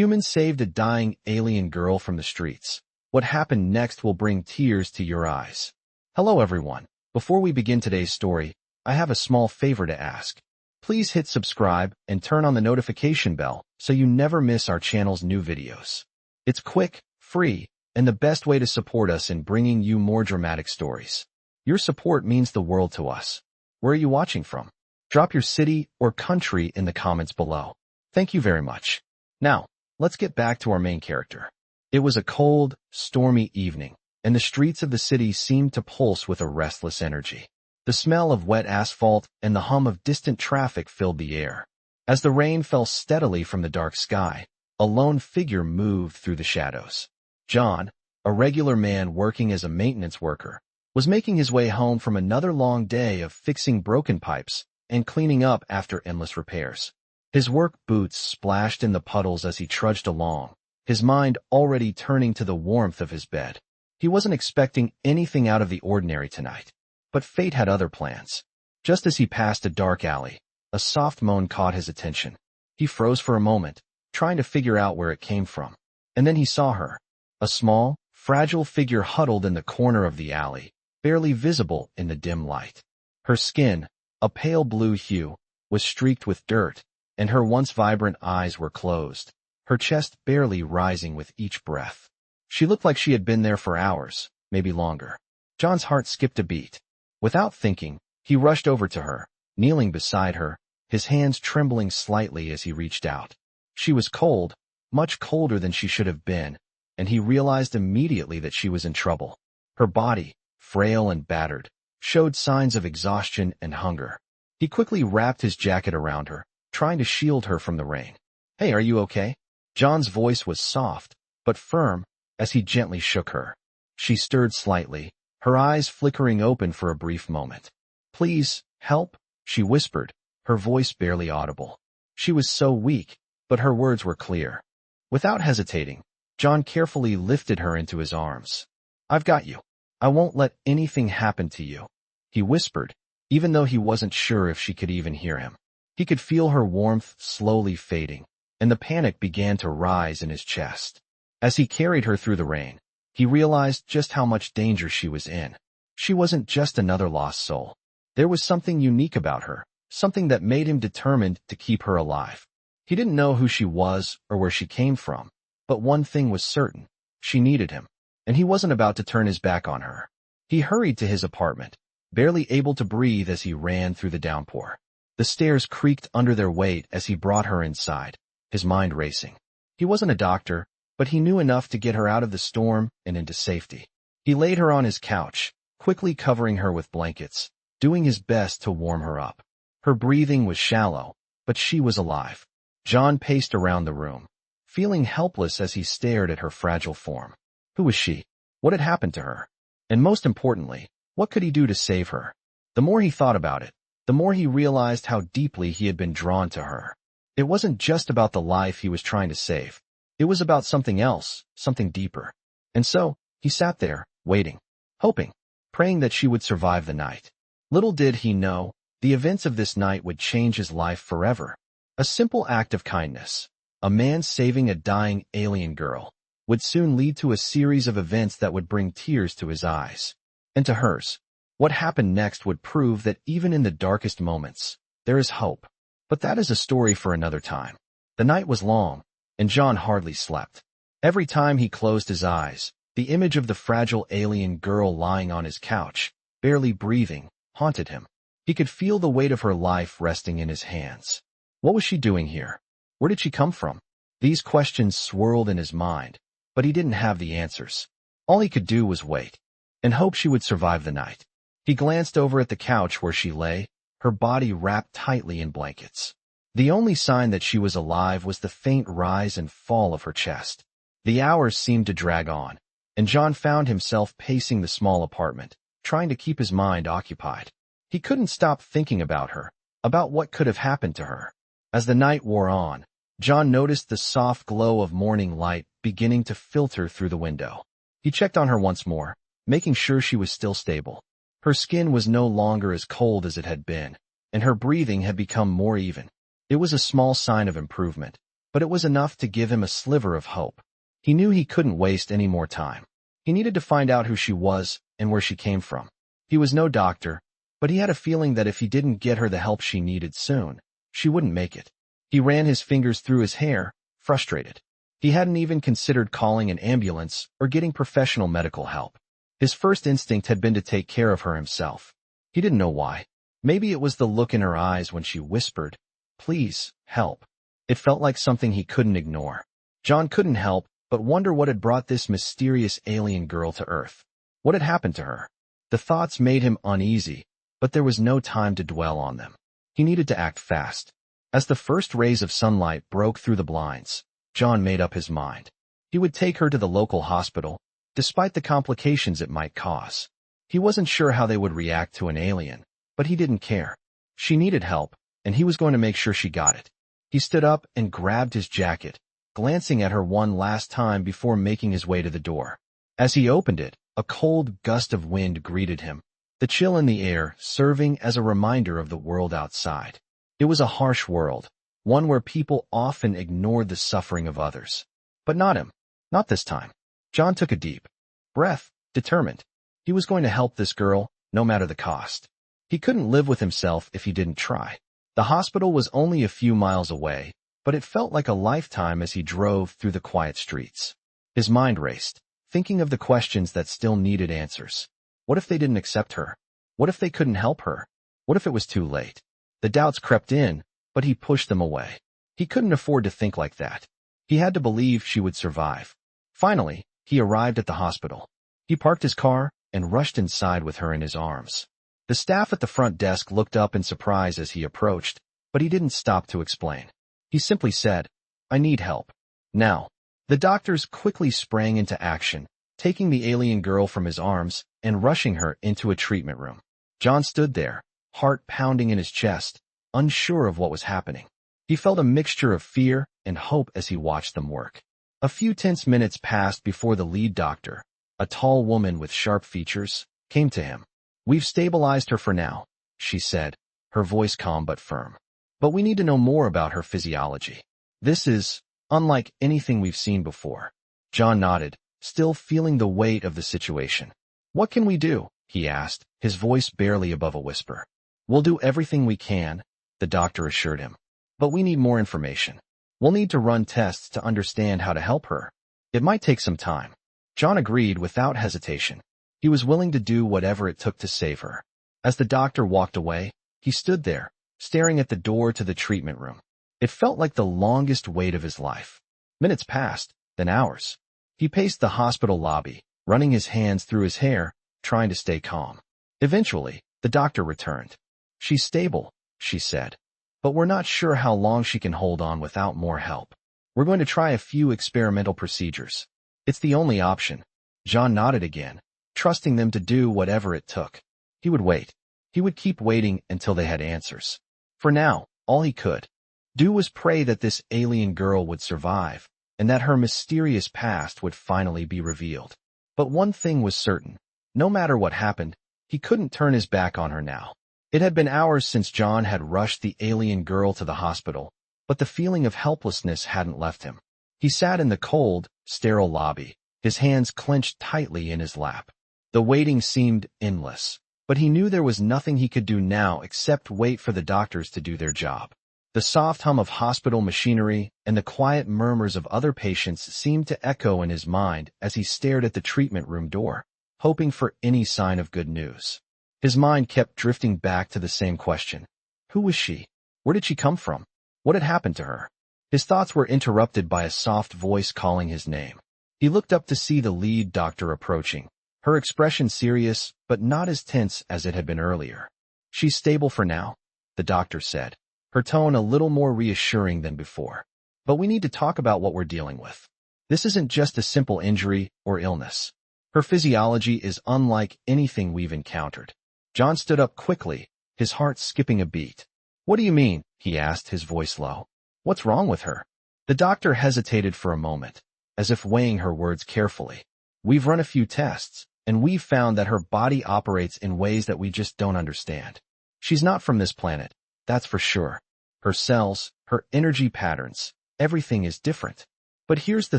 Humans saved a dying alien girl from the streets. What happened next will bring tears to your eyes. Hello everyone. Before we begin today's story, I have a small favor to ask. Please hit subscribe and turn on the notification bell so you never miss our channel's new videos. It's quick, free, and the best way to support us in bringing you more dramatic stories. Your support means the world to us. Where are you watching from? Drop your city or country in the comments below. Thank you very much. Now, let's get back to our main character. It was a cold, stormy evening, and the streets of the city seemed to pulse with a restless energy. The smell of wet asphalt and the hum of distant traffic filled the air. As the rain fell steadily from the dark sky, a lone figure moved through the shadows. John, a regular man working as a maintenance worker, was making his way home from another long day of fixing broken pipes and cleaning up after endless repairs. His work boots splashed in the puddles as he trudged along, his mind already turning to the warmth of his bed. He wasn't expecting anything out of the ordinary tonight, but fate had other plans. Just as he passed a dark alley, a soft moan caught his attention. He froze for a moment, trying to figure out where it came from. And then he saw her, a small, fragile figure huddled in the corner of the alley, barely visible in the dim light. Her skin, a pale blue hue, was streaked with dirt, and her once vibrant eyes were closed, her chest barely rising with each breath. She looked like she had been there for hours, maybe longer. John's heart skipped a beat. Without thinking, he rushed over to her, kneeling beside her, his hands trembling slightly as he reached out. She was cold, much colder than she should have been, and he realized immediately that she was in trouble. Her body, frail and battered, showed signs of exhaustion and hunger. He quickly wrapped his jacket around her, trying to shield her from the rain. "Hey, are you okay?" John's voice was soft, but firm, as he gently shook her. She stirred slightly, her eyes flickering open for a brief moment. "Please, help," she whispered, her voice barely audible. She was so weak, but her words were clear. Without hesitating, John carefully lifted her into his arms. "I've got you. I won't let anything happen to you," he whispered, even though he wasn't sure if she could even hear him. He could feel her warmth slowly fading, and the panic began to rise in his chest. As he carried her through the rain, he realized just how much danger she was in. She wasn't just another lost soul. There was something unique about her, something that made him determined to keep her alive. He didn't know who she was or where she came from, but one thing was certain: she needed him, and he wasn't about to turn his back on her. He hurried to his apartment, barely able to breathe as he ran through the downpour. The stairs creaked under their weight as he brought her inside, his mind racing. He wasn't a doctor, but he knew enough to get her out of the storm and into safety. He laid her on his couch, quickly covering her with blankets, doing his best to warm her up. Her breathing was shallow, but she was alive. John paced around the room, feeling helpless as he stared at her fragile form. Who was she? What had happened to her? And most importantly, what could he do to save her? The more he thought about it, the more he realized how deeply he had been drawn to her. It wasn't just about the life he was trying to save. It was about something else, something deeper. And so, he sat there, waiting, hoping, praying that she would survive the night. Little did he know, the events of this night would change his life forever. A simple act of kindness, a man saving a dying alien girl, would soon lead to a series of events that would bring tears to his eyes. And to hers. What happened next would prove that even in the darkest moments, there is hope. But that is a story for another time. The night was long, and John hardly slept. Every time he closed his eyes, the image of the fragile alien girl lying on his couch, barely breathing, haunted him. He could feel the weight of her life resting in his hands. What was she doing here? Where did she come from? These questions swirled in his mind, but he didn't have the answers. All he could do was wait, and hope she would survive the night. He glanced over at the couch where she lay, her body wrapped tightly in blankets. The only sign that she was alive was the faint rise and fall of her chest. The hours seemed to drag on, and John found himself pacing the small apartment, trying to keep his mind occupied. He couldn't stop thinking about her, about what could have happened to her. As the night wore on, John noticed the soft glow of morning light beginning to filter through the window. He checked on her once more, making sure she was still stable. Her skin was no longer as cold as it had been, and her breathing had become more even. It was a small sign of improvement, but it was enough to give him a sliver of hope. He knew he couldn't waste any more time. He needed to find out who she was and where she came from. He was no doctor, but he had a feeling that if he didn't get her the help she needed soon, she wouldn't make it. He ran his fingers through his hair, frustrated. He hadn't even considered calling an ambulance or getting professional medical help. His first instinct had been to take care of her himself. He didn't know why. Maybe it was the look in her eyes when she whispered, "Please, help." It felt like something he couldn't ignore. John couldn't help but wonder what had brought this mysterious alien girl to Earth. What had happened to her? The thoughts made him uneasy, but there was no time to dwell on them. He needed to act fast. As the first rays of sunlight broke through the blinds, John made up his mind. He would take her to the local hospital, despite the complications it might cause. He wasn't sure how they would react to an alien, but he didn't care. She needed help, and he was going to make sure she got it. He stood up and grabbed his jacket, glancing at her one last time before making his way to the door. As he opened it, a cold gust of wind greeted him, the chill in the air serving as a reminder of the world outside. It was a harsh world, one where people often ignored the suffering of others. But not him. Not this time. John took a deep breath, determined. He was going to help this girl, no matter the cost. He couldn't live with himself if he didn't try. The hospital was only a few miles away, but it felt like a lifetime as he drove through the quiet streets. His mind raced, thinking of the questions that still needed answers. What if they didn't accept her? What if they couldn't help her? What if it was too late? The doubts crept in, but he pushed them away. He couldn't afford to think like that. He had to believe she would survive. Finally, he arrived at the hospital. He parked his car and rushed inside with her in his arms. The staff at the front desk looked up in surprise as he approached, but he didn't stop to explain. He simply said, "I need help. Now." The doctors quickly sprang into action, taking the alien girl from his arms and rushing her into a treatment room. John stood there, heart pounding in his chest, unsure of what was happening. He felt a mixture of fear and hope as he watched them work. A few tense minutes passed before the lead doctor, a tall woman with sharp features, came to him. "We've stabilized her for now," she said, her voice calm but firm. "But we need to know more about her physiology. This is unlike anything we've seen before." John nodded, still feeling the weight of the situation. "What can we do?" he asked, his voice barely above a whisper. "We'll do everything we can," the doctor assured him. "But we need more information. We'll need to run tests to understand how to help her. It might take some time." John agreed without hesitation. He was willing to do whatever it took to save her. As the doctor walked away, he stood there, staring at the door to the treatment room. It felt like the longest wait of his life. Minutes passed, then hours. He paced the hospital lobby, running his hands through his hair, trying to stay calm. Eventually, the doctor returned. "She's stable," she said, "but we're not sure how long she can hold on without more help. We're going to try a few experimental procedures. It's the only option." John nodded again, trusting them to do whatever it took. He would wait. He would keep waiting until they had answers. For now, all he could do was pray that this alien girl would survive, and that her mysterious past would finally be revealed. But one thing was certain. No matter what happened, he couldn't turn his back on her now. It had been hours since John had rushed the alien girl to the hospital, but the feeling of helplessness hadn't left him. He sat in the cold, sterile lobby, his hands clenched tightly in his lap. The waiting seemed endless, but he knew there was nothing he could do now except wait for the doctors to do their job. The soft hum of hospital machinery and the quiet murmurs of other patients seemed to echo in his mind as he stared at the treatment room door, hoping for any sign of good news. His mind kept drifting back to the same question. Who was she? Where did she come from? What had happened to her? His thoughts were interrupted by a soft voice calling his name. He looked up to see the lead doctor approaching, her expression serious but not as tense as it had been earlier. "She's stable for now," the doctor said, her tone a little more reassuring than before. "But we need to talk about what we're dealing with. This isn't just a simple injury or illness. Her physiology is unlike anything we've encountered." John stood up quickly, his heart skipping a beat. "What do you mean?" he asked, his voice low. "What's wrong with her?" The doctor hesitated for a moment, as if weighing her words carefully. "We've run a few tests, and we've found that her body operates in ways that we just don't understand. She's not from this planet, that's for sure. Her cells, her energy patterns, Everything is different. But here's the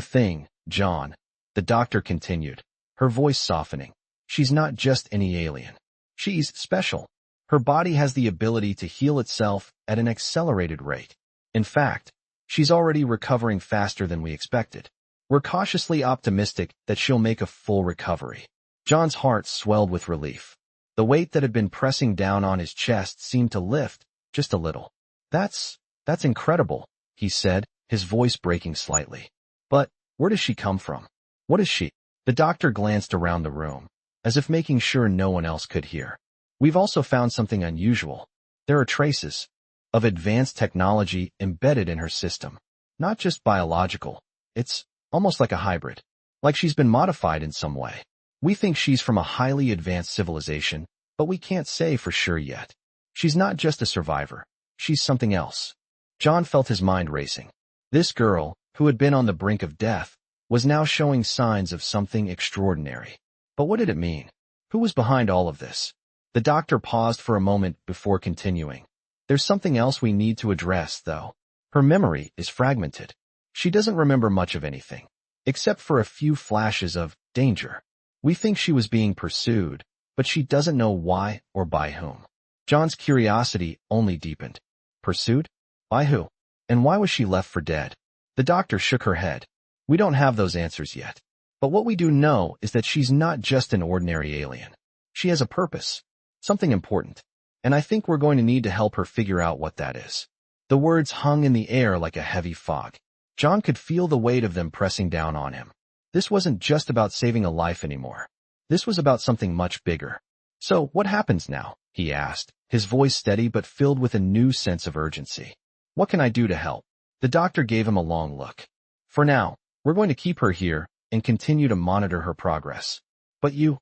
thing, John, the doctor continued, her voice softening. She's not just any alien. She's special. Her body has the ability to heal itself at an accelerated rate. In fact, she's already recovering faster than we expected. We're cautiously optimistic that she'll make a full recovery. John's heart swelled with relief. The weight that had been pressing down on his chest seemed to lift, just a little. That's incredible, he said, his voice breaking slightly. But where does she come from? What is she? The doctor glanced around the room, as if making sure no one else could hear. We've also found something unusual. There are traces of advanced technology embedded in her system. Not just biological. It's almost like a hybrid. Like she's been modified in some way. We think she's from a highly advanced civilization, but we can't say for sure yet. She's not just a survivor. She's something else. John felt his mind racing. This girl, who had been on the brink of death, was now showing signs of something extraordinary. But what did it mean? Who was behind all of this? The doctor paused for a moment before continuing. There's something else we need to address, though. Her memory is fragmented. She doesn't remember much of anything, except for a few flashes of danger. We think she was being pursued, but she doesn't know why or by whom. John's curiosity only deepened. Pursued? By who? And why was she left for dead? The doctor shook her head. We don't have those answers yet. But what we do know is that she's not just an ordinary alien. She has a purpose. Something important. And I think we're going to need to help her figure out what that is. The words hung in the air like a heavy fog. John could feel the weight of them pressing down on him. This wasn't just about saving a life anymore. This was about something much bigger. So, what happens now? He asked, his voice steady but filled with a new sense of urgency. What can I do to help? The doctor gave him a long look. For now, we're going to keep her here and continue to monitor her progress. But you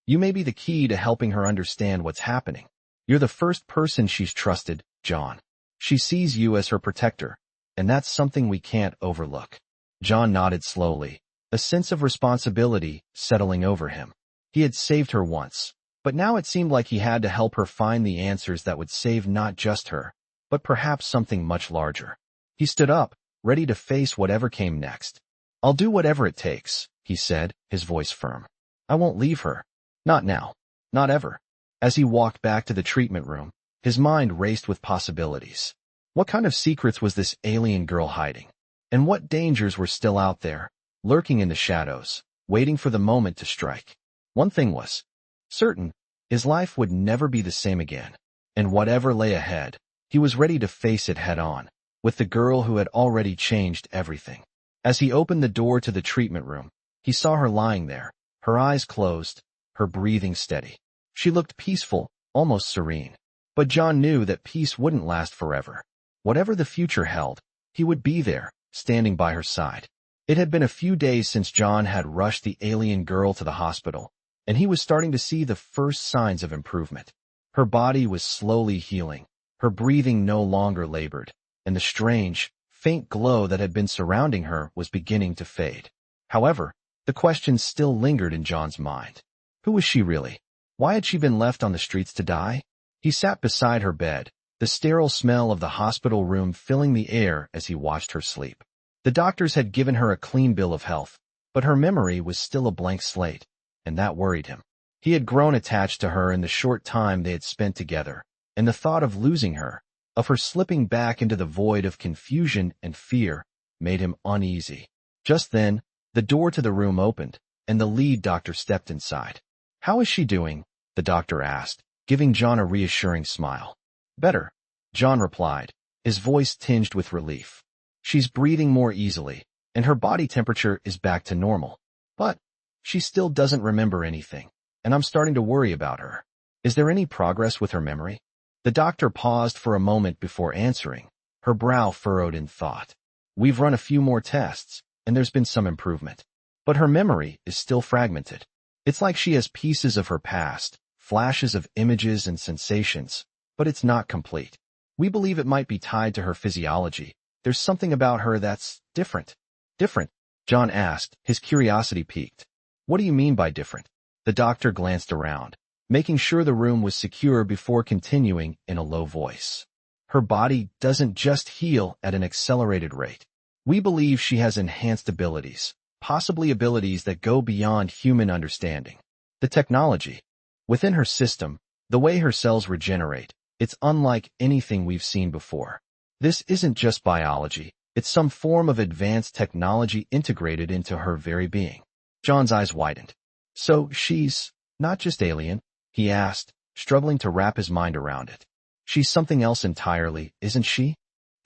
may be the key to helping her understand what's happening. You're the first person she's trusted, John. She sees you as her protector, and that's something we can't overlook. John nodded slowly, a sense of responsibility settling over him. He had saved her once, but now it seemed like he had to help her find the answers that would save not just her, but perhaps something much larger. He stood up, ready to face whatever came next. I'll do whatever it takes, he said, his voice firm. I won't leave her. Not now. Not ever. As he walked back to the treatment room, his mind raced with possibilities. What kind of secrets was this alien girl hiding? And what dangers were still out there, lurking in the shadows, waiting for the moment to strike? One thing was certain, his life would never be the same again. And whatever lay ahead, he was ready to face it head on, with the girl who had already changed everything. As he opened the door to the treatment room, he saw her lying there, her eyes closed, her breathing steady. She looked peaceful, almost serene. But John knew that peace wouldn't last forever. Whatever the future held, he would be there, standing by her side. It had been a few days since John had rushed the alien girl to the hospital, and he was starting to see the first signs of improvement. Her body was slowly healing, her breathing no longer labored, and the strange, faint glow that had been surrounding her was beginning to fade. However, the question still lingered in John's mind. Who was she really? Why had she been left on the streets to die? He sat beside her bed, the sterile smell of the hospital room filling the air as he watched her sleep. The doctors had given her a clean bill of health, but her memory was still a blank slate, and that worried him. He had grown attached to her in the short time they had spent together, and the thought of losing her, of her slipping back into the void of confusion and fear, made him uneasy. Just then, the door to the room opened, and the lead doctor stepped inside. How is she doing? The doctor asked, giving John a reassuring smile. Better, John replied, his voice tinged with relief. She's breathing more easily, and her body temperature is back to normal. But she still doesn't remember anything, and I'm starting to worry about her. Is there any progress with her memory? The doctor paused for a moment before answering, her brow furrowed in thought. We've run a few more tests, and there's been some improvement. But her memory is still fragmented. It's like she has pieces of her past, flashes of images and sensations, but it's not complete. We believe it might be tied to her physiology. There's something about her that's different. Different? John asked, his curiosity piqued. What do you mean by different? The doctor glanced around, making sure the room was secure before continuing in a low voice. Her body doesn't just heal at an accelerated rate. We believe she has enhanced abilities, possibly abilities that go beyond human understanding. The technology within her system, the way her cells regenerate, it's unlike anything we've seen before. This isn't just biology, it's some form of advanced technology integrated into her very being. John's eyes widened. So she's not just alien? He asked, struggling to wrap his mind around it. She's something else entirely, isn't she?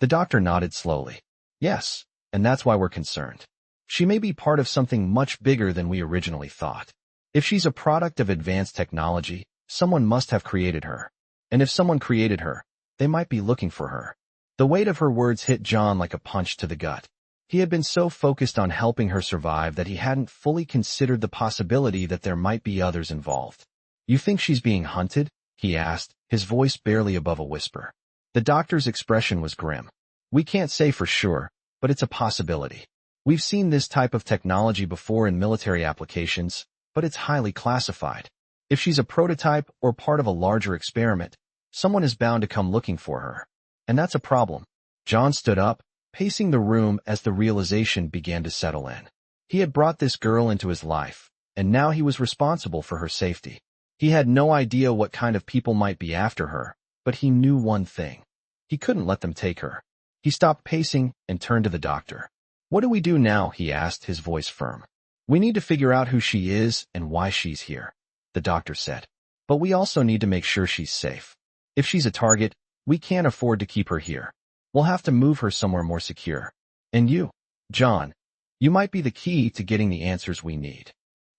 The doctor nodded slowly. Yes, and that's why we're concerned. She may be part of something much bigger than we originally thought. If she's a product of advanced technology, someone must have created her. And if someone created her, they might be looking for her. The weight of her words hit John like a punch to the gut. He had been so focused on helping her survive that he hadn't fully considered the possibility that there might be others involved. You think she's being hunted? He asked, his voice barely above a whisper. The doctor's expression was grim. We can't say for sure, but it's a possibility. We've seen this type of technology before in military applications, but it's highly classified. If she's a prototype or part of a larger experiment, someone is bound to come looking for her. And that's a problem. John stood up, pacing the room as the realization began to settle in. He had brought this girl into his life, and now he was responsible for her safety. He had no idea what kind of people might be after her, but he knew one thing. He couldn't let them take her. He stopped pacing and turned to the doctor. What do we do now? He asked, his voice firm. We need to figure out who she is and why she's here, the doctor said. But we also need to make sure she's safe. If she's a target, we can't afford to keep her here. We'll have to move her somewhere more secure. And you, John, you might be the key to getting the answers we need.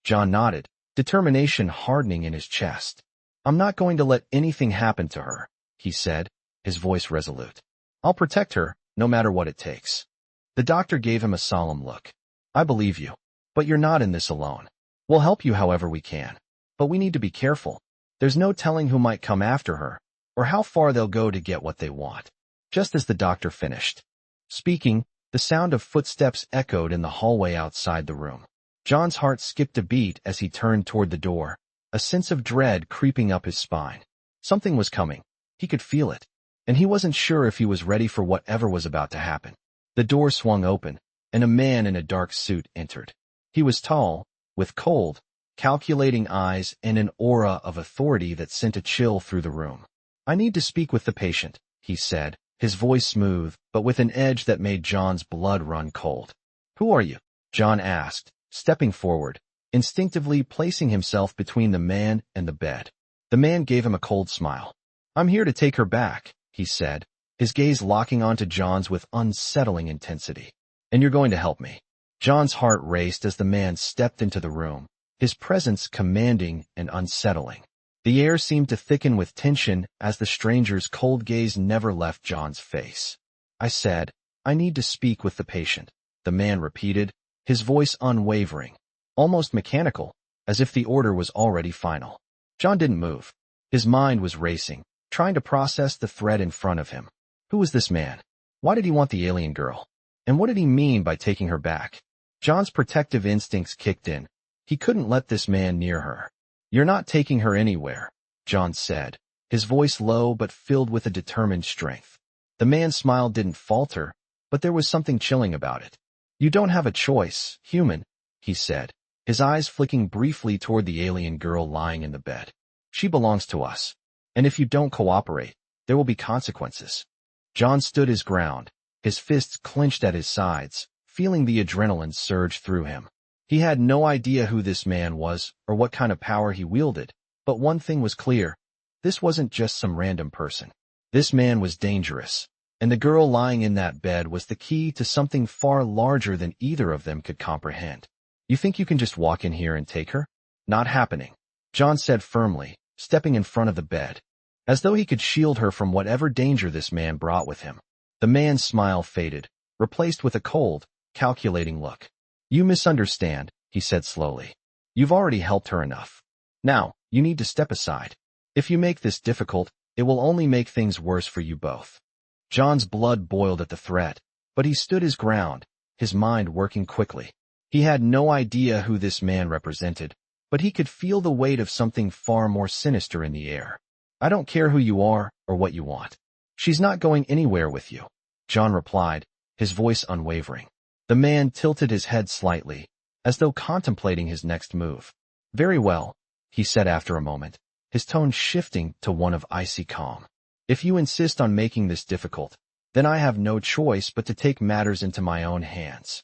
John nodded, determination hardening in his chest. I'm not going to let anything happen to her, he said, his voice resolute. I'll protect her, no matter what it takes. The doctor gave him a solemn look. I believe you. But you're not in this alone. We'll help you however we can. But we need to be careful. There's no telling who might come after her, or how far they'll go to get what they want. Just as the doctor finished speaking, the sound of footsteps echoed in the hallway outside the room. John's heart skipped a beat as he turned toward the door, a sense of dread creeping up his spine. Something was coming. He could feel it, and he wasn't sure if he was ready for whatever was about to happen. The door swung open, and a man in a dark suit entered. He was tall, with cold, calculating eyes and an aura of authority that sent a chill through the room. I need to speak with the patient, he said, his voice smooth, but with an edge that made John's blood run cold. Who are you? John asked, stepping forward, instinctively placing himself between the man and the bed. The man gave him a cold smile. I'm here to take her back, he said, his gaze locking onto John's with unsettling intensity. And you're going to help me. John's heart raced as the man stepped into the room, his presence commanding and unsettling. The air seemed to thicken with tension as the stranger's cold gaze never left John's face. I said, I need to speak with the patient, the man repeated, his voice unwavering, almost mechanical, as if the order was already final. John didn't move. His mind was racing, trying to process the threat in front of him. Who was this man? Why did he want the alien girl? And what did he mean by taking her back? John's protective instincts kicked in. He couldn't let this man near her. You're not taking her anywhere, John said, his voice low but filled with a determined strength. The man's smile didn't falter, but there was something chilling about it. You don't have a choice, human, he said, his eyes flicking briefly toward the alien girl lying in the bed. She belongs to us. And if you don't cooperate, there will be consequences. John stood his ground, his fists clenched at his sides, feeling the adrenaline surge through him. He had no idea who this man was or what kind of power he wielded, but one thing was clear. This wasn't just some random person. This man was dangerous, and the girl lying in that bed was the key to something far larger than either of them could comprehend. You think you can just walk in here and take her? Not happening, John said firmly, stepping in front of the bed, as though he could shield her from whatever danger this man brought with him. The man's smile faded, replaced with a cold, calculating look. You misunderstand, he said slowly. You've already helped her enough. Now, you need to step aside. If you make this difficult, it will only make things worse for you both. John's blood boiled at the threat, but he stood his ground, his mind working quickly. He had no idea who this man represented, but he could feel the weight of something far more sinister in the air. I don't care who you are or what you want. She's not going anywhere with you, John replied, his voice unwavering. The man tilted his head slightly, as though contemplating his next move. Very well, he said after a moment, his tone shifting to one of icy calm. If you insist on making this difficult, then I have no choice but to take matters into my own hands.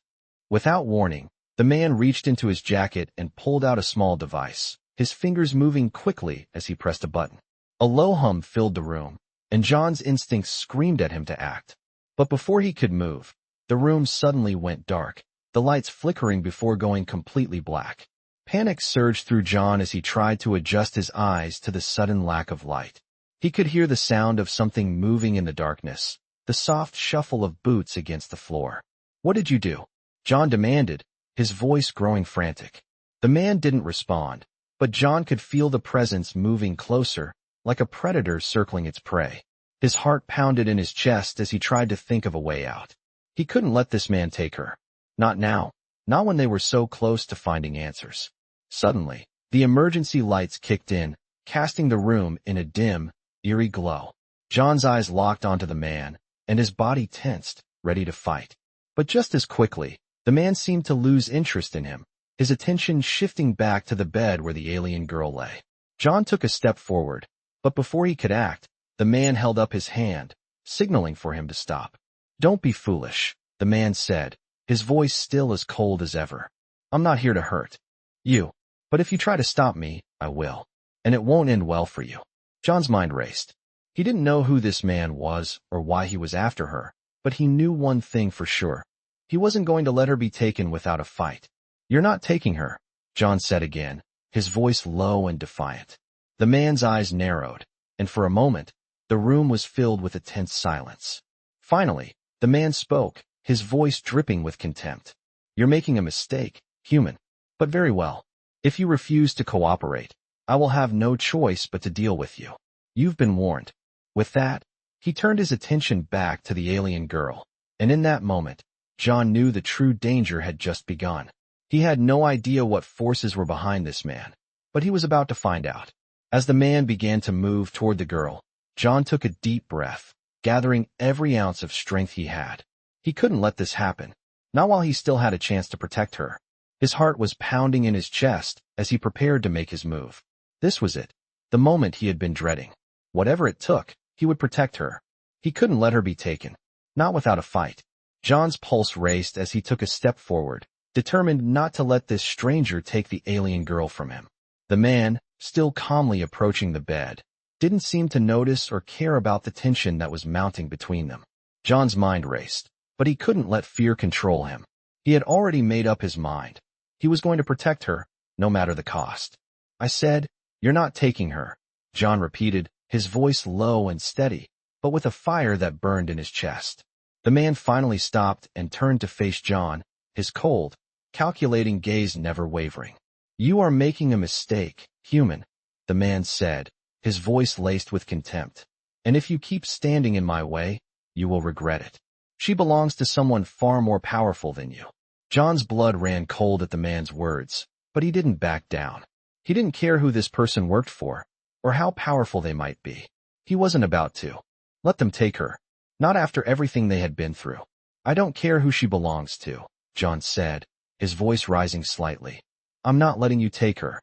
Without warning, the man reached into his jacket and pulled out a small device, his fingers moving quickly as he pressed a button. A low hum filled the room, and John's instincts screamed at him to act. But before he could move, the room suddenly went dark, the lights flickering before going completely black. Panic surged through John as he tried to adjust his eyes to the sudden lack of light. He could hear the sound of something moving in the darkness, the soft shuffle of boots against the floor. What did you do? John demanded, his voice growing frantic. The man didn't respond, but John could feel the presence moving closer, like a predator circling its prey. His heart pounded in his chest as he tried to think of a way out. He couldn't let this man take her. Not now. Not when they were so close to finding answers. Suddenly, the emergency lights kicked in, casting the room in a dim, eerie glow. John's eyes locked onto the man, and his body tensed, ready to fight. But just as quickly, the man seemed to lose interest in him, his attention shifting back to the bed where the alien girl lay. John took a step forward, but before he could act, the man held up his hand, signaling for him to stop. Don't be foolish, the man said, his voice still as cold as ever. I'm not here to hurt you, but if you try to stop me, I will. And it won't end well for you. John's mind raced. He didn't know who this man was or why he was after her, but he knew one thing for sure. He wasn't going to let her be taken without a fight. You're not taking her, John said again, his voice low and defiant. The man's eyes narrowed, and for a moment, the room was filled with a tense silence. Finally, the man spoke, his voice dripping with contempt. You're making a mistake, human. But very well. If you refuse to cooperate, I will have no choice but to deal with you. You've been warned. With that, he turned his attention back to the alien girl, and in that moment, John knew the true danger had just begun. He had no idea what forces were behind this man, but he was about to find out. As the man began to move toward the girl, John took a deep breath, gathering every ounce of strength he had. He couldn't let this happen, not while he still had a chance to protect her. His heart was pounding in his chest as he prepared to make his move. This was it, the moment he had been dreading. Whatever it took, he would protect her. He couldn't let her be taken, not without a fight. John's pulse raced as he took a step forward, determined not to let this stranger take the alien girl from him. The man, still calmly approaching the bed, didn't seem to notice or care about the tension that was mounting between them. John's mind raced, but he couldn't let fear control him. He had already made up his mind. He was going to protect her, no matter the cost. I said, you're not taking her, John repeated, his voice low and steady, but with a fire that burned in his chest. The man finally stopped and turned to face John, his cold, calculating gaze never wavering. You are making a mistake, human, the man said, his voice laced with contempt. And if you keep standing in my way, you will regret it. She belongs to someone far more powerful than you. John's blood ran cold at the man's words, but he didn't back down. He didn't care who this person worked for, or how powerful they might be. He wasn't about to let them take her, not after everything they had been through. I don't care who she belongs to, John said, his voice rising slightly. I'm not letting you take her.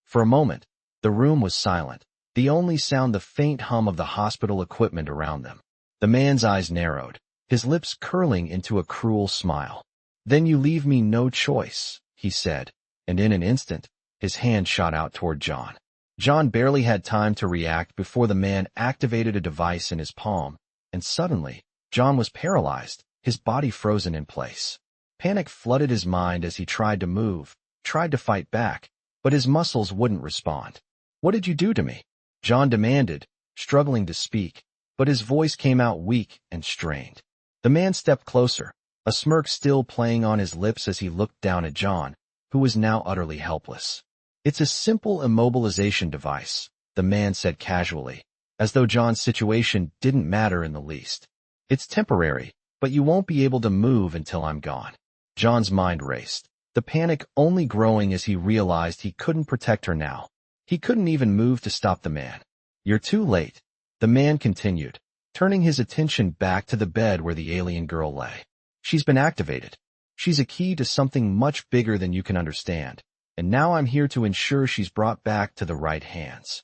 For a moment, the room was silent, the only sound the faint hum of the hospital equipment around them. The man's eyes narrowed, his lips curling into a cruel smile. Then you leave me no choice, he said, and in an instant, his hand shot out toward John. John barely had time to react before the man activated a device in his palm, and suddenly, John was paralyzed, his body frozen in place. Panic flooded his mind as he tried to move, tried to fight back, but his muscles wouldn't respond. What did you do to me? John demanded, struggling to speak, but his voice came out weak and strained. The man stepped closer, a smirk still playing on his lips as he looked down at John, who was now utterly helpless. It's a simple immobilization device, the man said casually, as though John's situation didn't matter in the least. It's temporary, but you won't be able to move until I'm gone. John's mind raced, the panic only growing as he realized he couldn't protect her now. He couldn't even move to stop the man. You're too late, the man continued, turning his attention back to the bed where the alien girl lay. She's been activated. She's a key to something much bigger than you can understand, and now I'm here to ensure she's brought back to the right hands."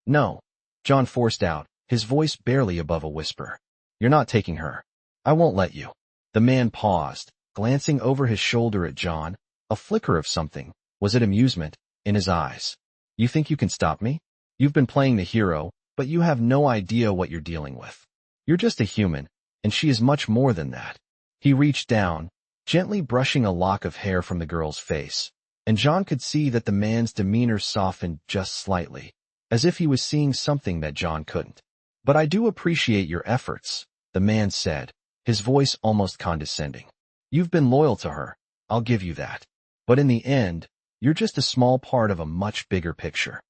"No," John forced out, his voice barely above a whisper. "You're not taking her. I won't let you." The man paused, glancing over his shoulder at John, a flicker of something, was it amusement, in his eyes. "You think you can stop me? You've been playing the hero, but you have no idea what you're dealing with. You're just a human, and she is much more than that." He reached down, gently brushing a lock of hair from the girl's face, and John could see that the man's demeanor softened just slightly, as if he was seeing something that John couldn't. "But I do appreciate your efforts," the man said, his voice almost condescending. "You've been loyal to her, I'll give you that. But in the end, you're just a small part of a much bigger picture."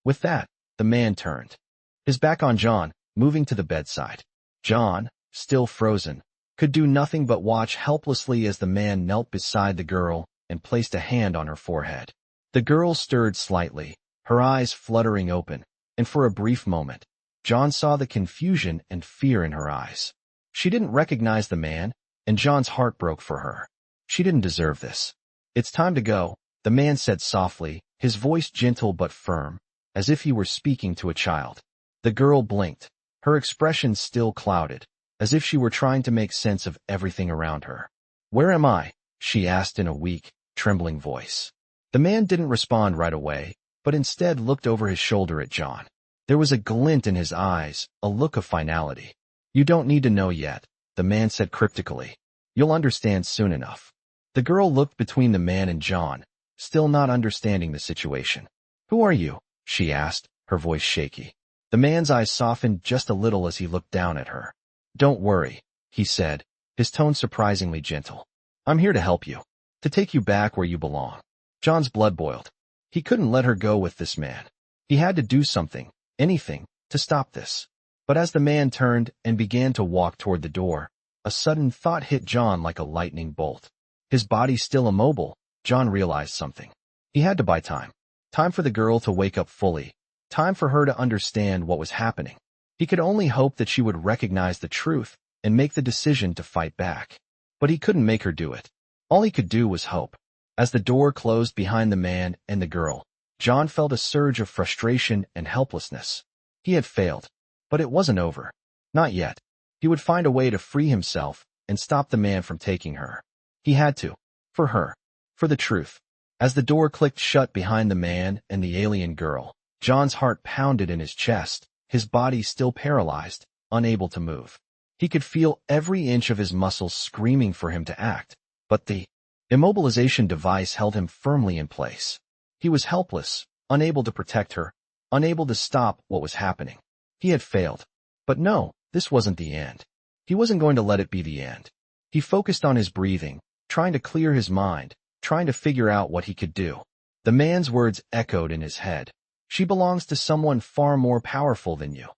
With that, the man turned, his back on John, moving to the bedside. John, still frozen, could do nothing but watch helplessly as the man knelt beside the girl and placed a hand on her forehead. The girl stirred slightly, her eyes fluttering open, and for a brief moment, John saw the confusion and fear in her eyes. She didn't recognize the man, and John's heart broke for her. She didn't deserve this. "It's time to go," the man said softly, his voice gentle but firm, as if he were speaking to a child. The girl blinked, her expression still clouded, as if she were trying to make sense of everything around her. "Where am I?" she asked in a weak, trembling voice. The man didn't respond right away, but instead looked over his shoulder at John. There was a glint in his eyes, a look of finality. "You don't need to know yet," the man said cryptically. "You'll understand soon enough." The girl looked between the man and John, still not understanding the situation. "Who are you?" she asked, her voice shaky. The man's eyes softened just a little as he looked down at her. "Don't worry," he said, his tone surprisingly gentle. "I'm here to help you, to take you back where you belong." John's blood boiled. He couldn't let her go with this man. He had to do something, anything, to stop this. But as the man turned and began to walk toward the door, a sudden thought hit John like a lightning bolt. His body still immobile, John realized something. He had to buy time. Time for the girl to wake up fully. Time for her to understand what was happening. He could only hope that she would recognize the truth and make the decision to fight back. But he couldn't make her do it. All he could do was hope. As the door closed behind the man and the girl, John felt a surge of frustration and helplessness. He had failed, but it wasn't over. Not yet. He would find a way to free himself and stop the man from taking her. He had to. For her. For the truth. As the door clicked shut behind the man and the alien girl, John's heart pounded in his chest, his body still paralyzed, unable to move. He could feel every inch of his muscles screaming for him to act, but the immobilization device held him firmly in place. He was helpless, unable to protect her, unable to stop what was happening. He had failed. But no, this wasn't the end. He wasn't going to let it be the end. He focused on his breathing, trying to clear his mind, trying to figure out what he could do. The man's words echoed in his head. "She belongs to someone far more powerful than you."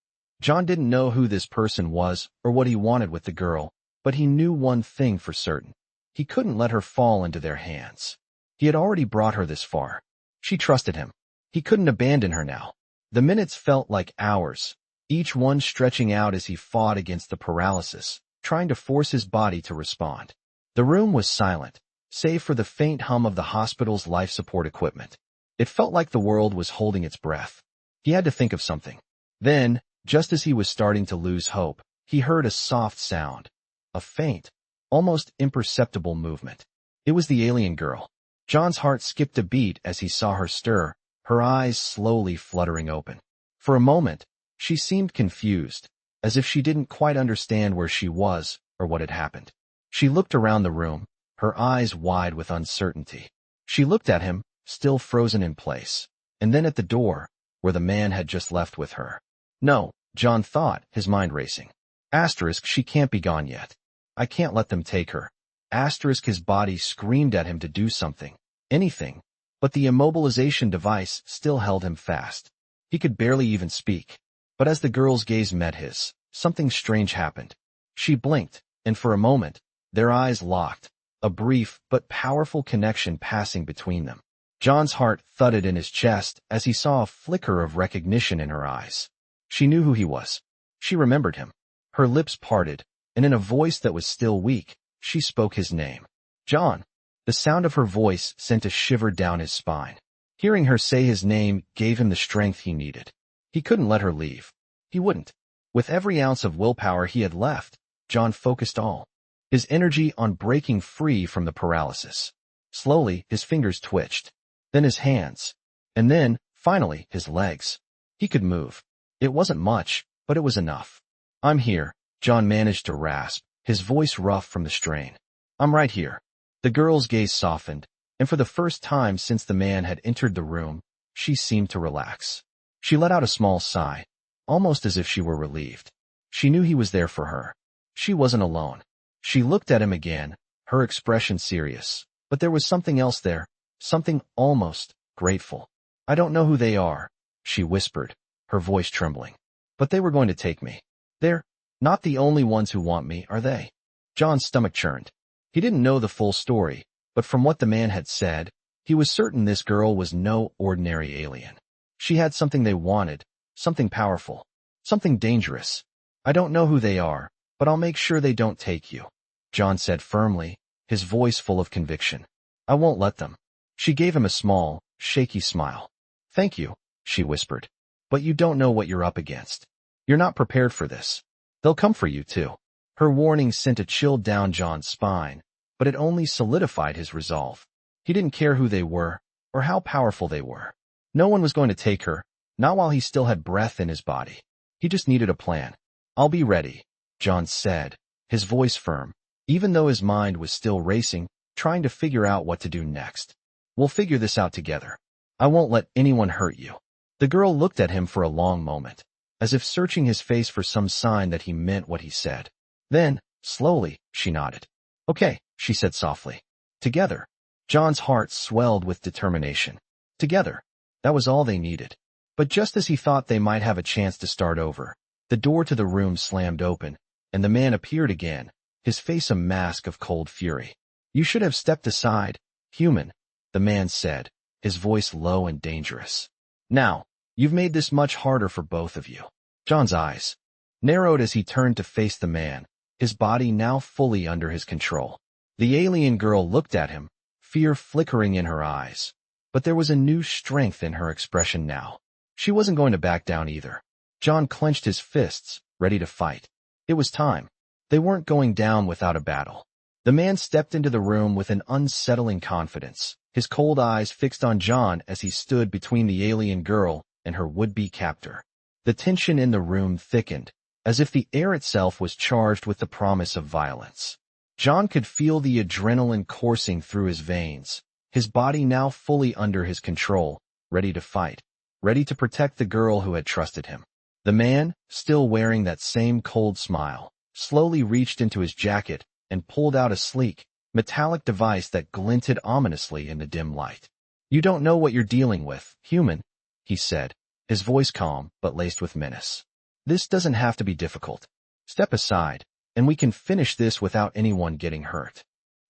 John didn't know who this person was or what he wanted with the girl, but he knew one thing for certain. He couldn't let her fall into their hands. He had already brought her this far. She trusted him. He couldn't abandon her now. The minutes felt like hours, each one stretching out as he fought against the paralysis, trying to force his body to respond. The room was silent, save for the faint hum of the hospital's life support equipment. It felt like the world was holding its breath. He had to think of something. Then, just as he was starting to lose hope, he heard a soft sound. A faint, almost imperceptible movement. It was the alien girl. John's heart skipped a beat as he saw her stir, her eyes slowly fluttering open. For a moment, she seemed confused, as if she didn't quite understand where she was or what had happened. She looked around the room, her eyes wide with uncertainty. She looked at him, still frozen in place, and then at the door, where the man had just left with her. No, John thought, his mind racing. Asterisk, she can't be gone yet. I can't let them take her. Asterisk, his body screamed at him to do something, anything, but the immobilization device still held him fast. He could barely even speak. But as the girl's gaze met his, something strange happened. She blinked, and for a moment, their eyes locked, a brief but powerful connection passing between them. John's heart thudded in his chest as he saw a flicker of recognition in her eyes. She knew who he was. She remembered him. Her lips parted, and in a voice that was still weak, she spoke his name. "John," The sound of her voice sent a shiver down his spine. Hearing her say his name gave him the strength he needed. He couldn't let her leave. He wouldn't. With every ounce of willpower he had left, John focused all his energy on breaking free from the paralysis. Slowly, his fingers twitched, then his hands, and then, finally, his legs. He could move. It wasn't much, but it was enough. "I'm here," John managed to rasp, his voice rough from the strain. "I'm right here." The girl's gaze softened, and for the first time since the man had entered the room, she seemed to relax. She let out a small sigh, almost as if she were relieved. She knew he was there for her. She wasn't alone. She looked at him again, her expression serious. But there was something else there, something almost grateful. "I don't know who they are," she whispered, her voice trembling. "But they were going to take me. They're not the only ones who want me, are they?" John's stomach churned. He didn't know the full story, but from what the man had said, he was certain this girl was no ordinary alien. She had something they wanted, something powerful, something dangerous. "I don't know who they are, but I'll make sure they don't take you," John said firmly, his voice full of conviction. "I won't let them." She gave him a small, shaky smile. "Thank you," she whispered. "But you don't know what you're up against. You're not prepared for this. They'll come for you, too." Her warning sent a chill down John's spine, but it only solidified his resolve. He didn't care who they were, or how powerful they were. No one was going to take her, not while he still had breath in his body. He just needed a plan. "I'll be ready," John said, his voice firm, even though his mind was still racing, trying to figure out what to do next. "We'll figure this out together. I won't let anyone hurt you." The girl looked at him for a long moment, as if searching his face for some sign that he meant what he said. Then, slowly, she nodded. "Okay," she said softly. "Together." John's heart swelled with determination. Together. That was all they needed. But just as he thought they might have a chance to start over, the door to the room slammed open, and the man appeared again, his face a mask of cold fury. "You should have stepped aside, human," the man said, his voice low and dangerous. "Now, you've made this much harder for both of you." John's eyes narrowed as he turned to face the man, his body now fully under his control. The alien girl looked at him, fear flickering in her eyes. But there was a new strength in her expression now. She wasn't going to back down either. John clenched his fists, ready to fight. It was time. They weren't going down without a battle. The man stepped into the room with an unsettling confidence, his cold eyes fixed on John as he stood between the alien girl and her would-be captor. The tension in the room thickened, as if the air itself was charged with the promise of violence. John could feel the adrenaline coursing through his veins, his body now fully under his control, ready to fight, ready to protect the girl who had trusted him. The man, still wearing that same cold smile, slowly reached into his jacket and pulled out a sleek, metallic device that glinted ominously in the dim light. "You don't know what you're dealing with, human," he said, his voice calm but laced with menace. "This doesn't have to be difficult. Step aside, and we can finish this without anyone getting hurt."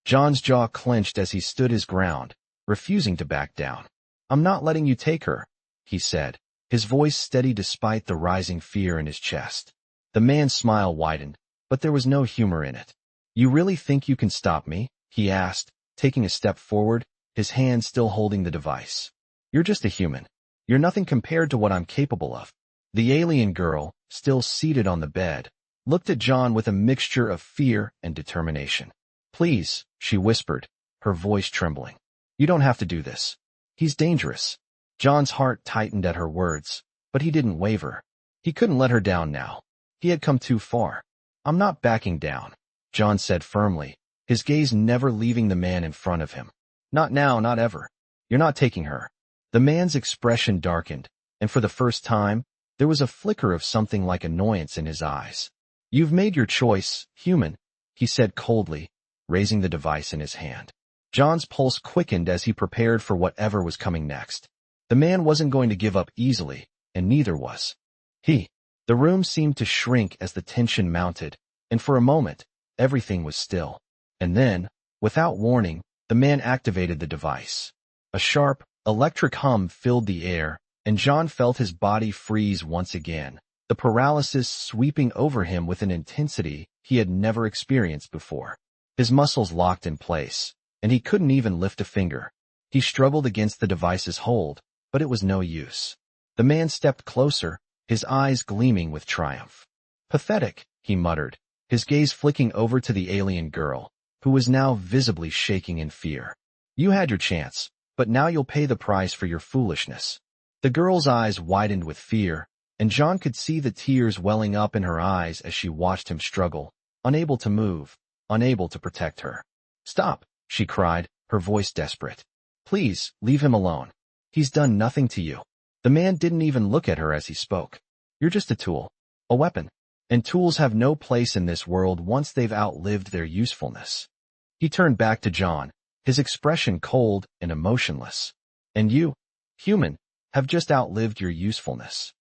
John's jaw clenched as he stood his ground, refusing to back down. "I'm not letting you take her," he said, his voice steady despite the rising fear in his chest. The man's smile widened, but there was no humor in it. "You really think you can stop me?" he asked, taking a step forward, his hand still holding the device. "You're just a human. You're nothing compared to what I'm capable of." The alien girl, still seated on the bed, looked at John with a mixture of fear and determination. "Please," she whispered, her voice trembling. "You don't have to do this. He's dangerous." John's heart tightened at her words, but he didn't waver. He couldn't let her down now. He had come too far. "I'm not backing down," John said firmly, his gaze never leaving the man in front of him. "Not now, not ever. You're not taking her." The man's expression darkened, and for the first time, there was a flicker of something like annoyance in his eyes. "You've made your choice, human," he said coldly, raising the device in his hand. John's pulse quickened as he prepared for whatever was coming next. The man wasn't going to give up easily, and neither was he. The room seemed to shrink as the tension mounted, and for a moment, everything was still. And then, without warning, the man activated the device. A sharp, electric hum filled the air, and John felt his body freeze once again, the paralysis sweeping over him with an intensity he had never experienced before. His muscles locked in place, and he couldn't even lift a finger. He struggled against the device's hold, but it was no use. The man stepped closer, his eyes gleaming with triumph. "Pathetic," he muttered, his gaze flicking over to the alien girl, who was now visibly shaking in fear. "You had your chance, but now you'll pay the price for your foolishness." The girl's eyes widened with fear, and John could see the tears welling up in her eyes as she watched him struggle, unable to move, unable to protect her. "Stop," she cried, her voice desperate. "Please, leave him alone. He's done nothing to you." The man didn't even look at her as he spoke. "You're just a tool, a weapon, and tools have no place in this world once they've outlived their usefulness." He turned back to John, his expression cold and emotionless. "And you, human, have just outlived your usefulness."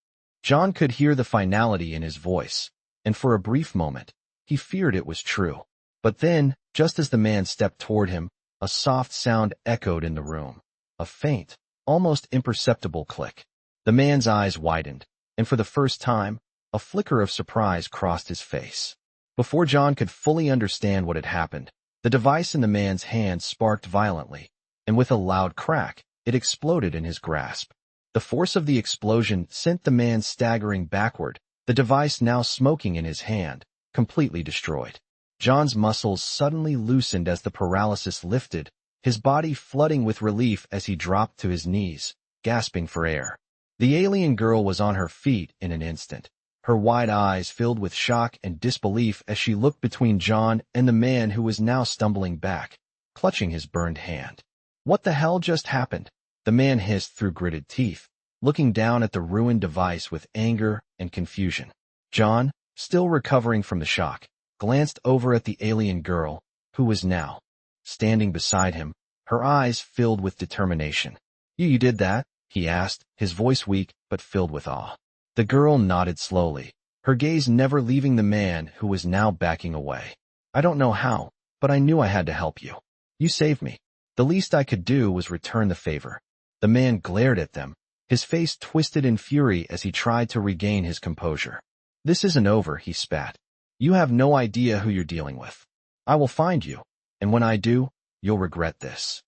John could hear the finality in his voice, and for a brief moment, he feared it was true. But then, just as the man stepped toward him, a soft sound echoed in the room. A faint, almost imperceptible click. The man's eyes widened, and for the first time, a flicker of surprise crossed his face. Before John could fully understand what had happened, the device in the man's hand sparked violently, and with a loud crack, it exploded in his grasp. The force of the explosion sent the man staggering backward, the device now smoking in his hand, completely destroyed. John's muscles suddenly loosened as the paralysis lifted, his body flooding with relief as he dropped to his knees, gasping for air. The alien girl was on her feet in an instant, her wide eyes filled with shock and disbelief as she looked between John and the man who was now stumbling back, clutching his burned hand. "What the hell just happened?" the man hissed through gritted teeth, looking down at the ruined device with anger and confusion. John, still recovering from the shock, glanced over at the alien girl, who was now standing beside him, her eyes filled with determination. You did that?" he asked, his voice weak but filled with awe. The girl nodded slowly, her gaze never leaving the man who was now backing away. "I don't know how, but I knew I had to help you. You saved me. The least I could do was return the favor." The man glared at them, his face twisted in fury as he tried to regain his composure. "This isn't over," he spat. "You have no idea who you're dealing with. I will find you, and when I do, you'll regret this."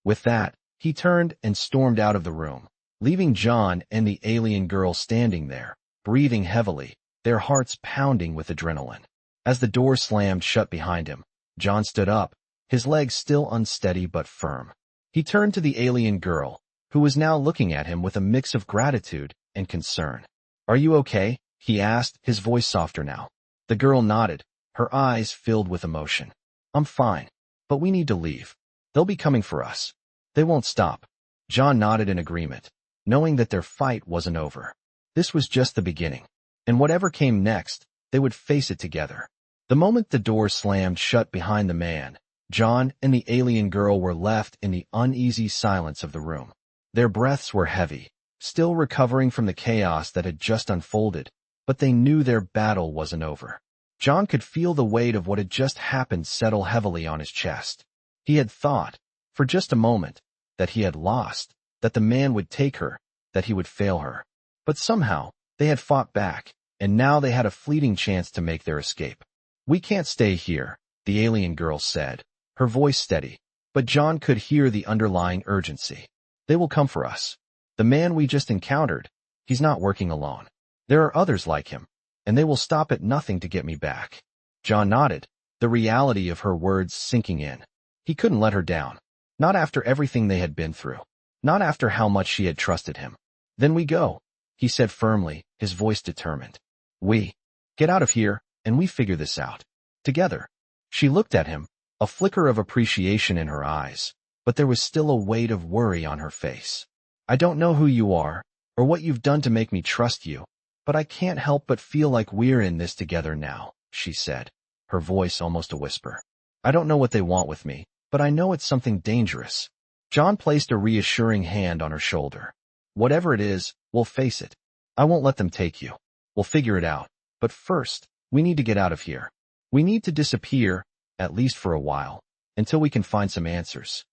With that, he turned and stormed out of the room, leaving John and the alien girl standing there, breathing heavily, their hearts pounding with adrenaline. As the door slammed shut behind him, John stood up, his legs still unsteady but firm. He turned to the alien girl, who was now looking at him with a mix of gratitude and concern. "Are you okay?" he asked, his voice softer now. The girl nodded, her eyes filled with emotion. "I'm fine, but we need to leave. They'll be coming for us. They won't stop." John nodded in agreement, knowing that their fight wasn't over. This was just the beginning, and whatever came next, they would face it together. The moment the door slammed shut behind the man, John and the alien girl were left in the uneasy silence of the room. Their breaths were heavy, still recovering from the chaos that had just unfolded, but they knew their battle wasn't over. John could feel the weight of what had just happened settle heavily on his chest. He had thought, for just a moment, that he had lost, that the man would take her, that he would fail her. But somehow, they had fought back, and now they had a fleeting chance to make their escape. "We can't stay here," the alien girl said, her voice steady, but John could hear the underlying urgency. "They will come for us. The man we just encountered, he's not working alone. There are others like him, and they will stop at nothing to get me back." John nodded, the reality of her words sinking in. He couldn't let her down. Not after everything they had been through. Not after how much she had trusted him. "Then we go," he said firmly, his voice determined. "We get out of here, and we figure this out. Together." She looked at him, a flicker of appreciation in her eyes, but there was still a weight of worry on her face. "I don't know who you are, or what you've done to make me trust you, but I can't help but feel like we're in this together now," she said, her voice almost a whisper. "I don't know what they want with me, but I know it's something dangerous." John placed a reassuring hand on her shoulder. "Whatever it is, we'll face it. I won't let them take you. We'll figure it out. But first, we need to get out of here. We need to disappear, at least for a while, until we can find some answers."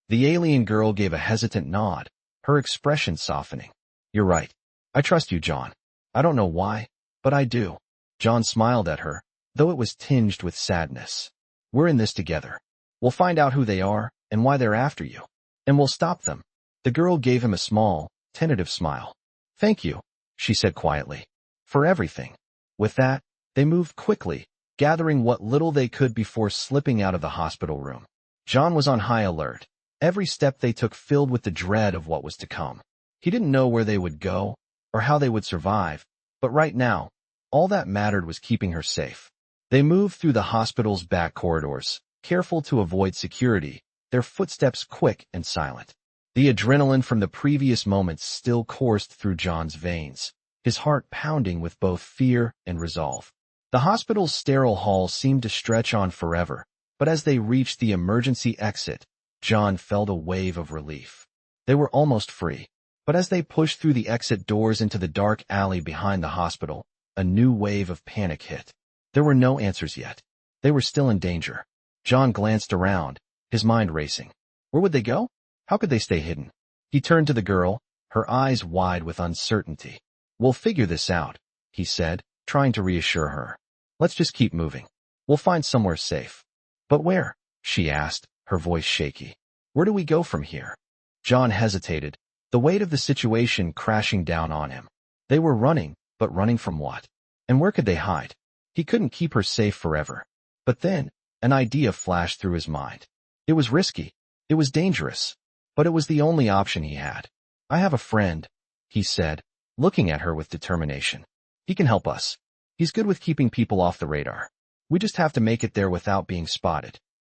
The alien girl gave a hesitant nod, her expression softening. "You're right. I trust you, John. I don't know why, but I do." John smiled at her, though it was tinged with sadness. "We're in this together. We'll find out who they are, and why they're after you. And we'll stop them. The girl gave him a small, tentative smile. Thank you, she said quietly. For everything. With that, they moved quickly, gathering what little they could before slipping out of the hospital room. John was on high alert, every step they took filled with the dread of what was to come. He didn't know where they would go, or how they would survive, but right now, all that mattered was keeping her safe. They moved through the hospital's back corridors, careful to avoid security, their footsteps quick and silent. The adrenaline from the previous moments still coursed through John's veins, his heart pounding with both fear and resolve. The hospital's sterile hall seemed to stretch on forever, but as they reached the emergency exit, John felt a wave of relief. They were almost free, but as they pushed through the exit doors into the dark alley behind the hospital, a new wave of panic hit. There were no answers yet. They were still in danger. John glanced around, his mind racing. Where would they go? How could they stay hidden? He turned to the girl, her eyes wide with uncertainty. We'll figure this out, he said, trying to reassure her. Let's just keep moving. We'll find somewhere safe. But where? She asked, her voice shaky. Where do we go from here? John hesitated, the weight of the situation crashing down on him. They were running, but running from what? And where could they hide? He couldn't keep her safe forever. But then, an idea flashed through his mind. It was risky. It was dangerous. But it was the only option he had. I have a friend, he said, looking at her with determination. He can help us. He's good with keeping people off the radar. We just have to make it there without being spotted.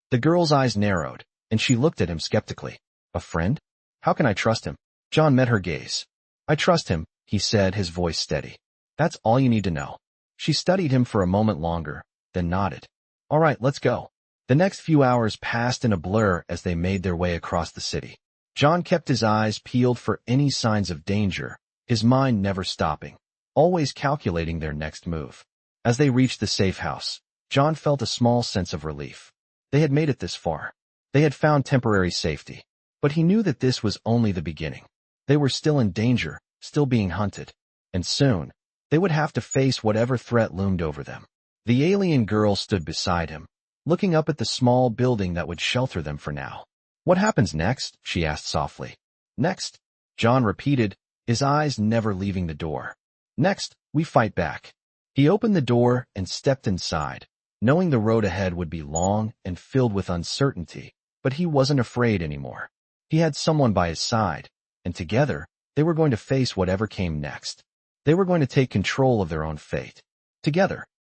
The girl's eyes narrowed, and she looked at him skeptically. A friend? How can I trust him? John met her gaze. I trust him, he said, his voice steady. That's all you need to know. She studied him for a moment longer, then nodded. All right, let's go. The next few hours passed in a blur as they made their way across the city. John kept his eyes peeled for any signs of danger, his mind never stopping, always calculating their next move. As they reached the safe house, John felt a small sense of relief. They had made it this far. They had found temporary safety. But he knew that this was only the beginning. They were still in danger, still being hunted. And soon, they would have to face whatever threat loomed over them. The alien girl stood beside him, looking up at the small building that would shelter them for now. What happens next? She asked softly. Next, John repeated, his eyes never leaving the door. Next, we fight back. He opened the door and stepped inside, knowing the road ahead would be long and filled with uncertainty, but he wasn't afraid anymore. He had someone by his side, and together, they were going to face whatever came next. They were going to take control of their own fate. Together.